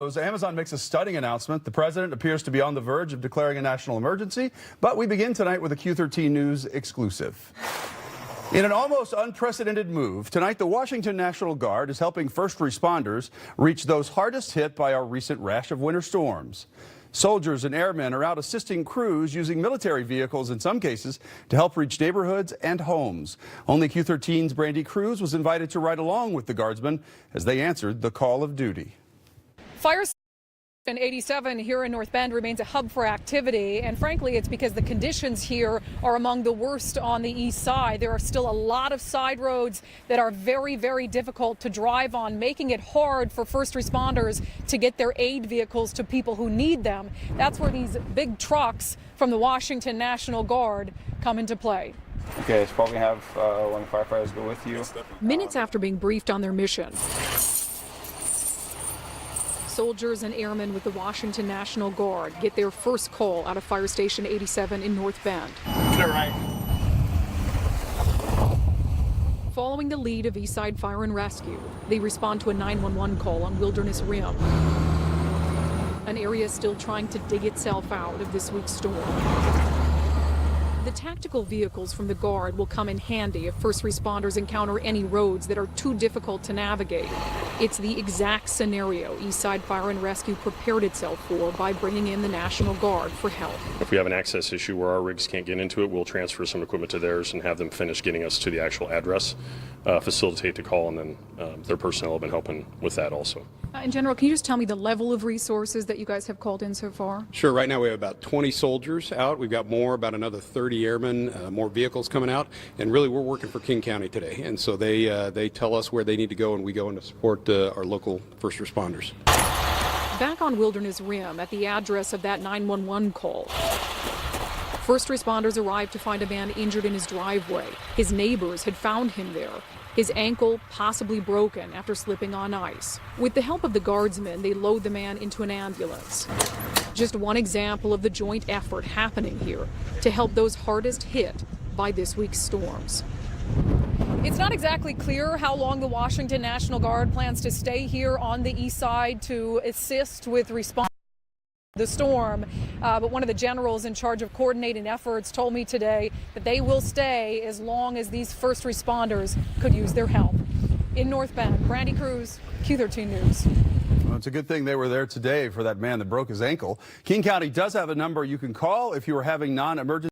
Amazon makes a stunning announcement. The president appears to be on the verge of declaring a national emergency, but we begin tonight with a Q13 News exclusive. In an almost unprecedented move, tonight the Washington National Guard is helping first responders reach those hardest hit by our recent rash of winter storms. Soldiers and airmen are out assisting crews using military vehicles in some cases to help reach neighborhoods and homes. Only Q13's Brandy Cruz was invited to ride along with the guardsmen as they answered the call of duty. Fire Station 87 here in North Bend remains a hub for activity, and frankly it's because the conditions here are among the worst on the east side. There are still a lot of side roads that are very, very difficult to drive on, making it hard for first responders to get their aid vehicles to people who need them. That's where these big trucks from the Washington National Guard come into play. Okay, it's probably have one of the firefighters go with you. Minutes after being briefed on their mission, soldiers and airmen with the Washington National Guard get their first call out of Fire Station 87 in North Bend. Following the lead of Eastside Fire and Rescue, they respond to a 911 call on Wilderness Rim, an area still trying to dig itself out of this week's storm. The tactical vehicles from the Guard will come in handy if first responders encounter any roads that are too difficult to navigate. It's the exact scenario Eastside Fire and Rescue prepared itself for by bringing in the National Guard for help. If we have an access issue where our rigs can't get into it, we'll transfer some equipment to theirs and have them finish getting us to the actual address, facilitate the call, and then their personnel have been helping with that also. In general, can you just tell me the level of resources that you guys have called in so far? Sure. Right now we have about 20 soldiers out. We've got more, about another 30 airmen, more vehicles coming out, and really we're working for King County today. And so they tell us where they need to go, and we go in to support our local first responders. Back on Wilderness Rim at the address of that 911 call, first responders arrived to find a man injured in his driveway. His neighbors had found him there, his ankle possibly broken after slipping on ice. With the help of the guardsmen, they load the man into an ambulance. Just one example of the joint effort happening here to help those hardest hit by this week's storms. It's not exactly clear how long the Washington National Guard plans to stay here on the east side to assist with response to the storm, but one of the generals in charge of coordinating efforts told me today that they will stay as long as these first responders could use their help. In North Bend, Brandy Cruz, Q13 News. Well, it's a good thing they were there today for that man that broke his ankle. King County does have a number you can call if you are having non-emergency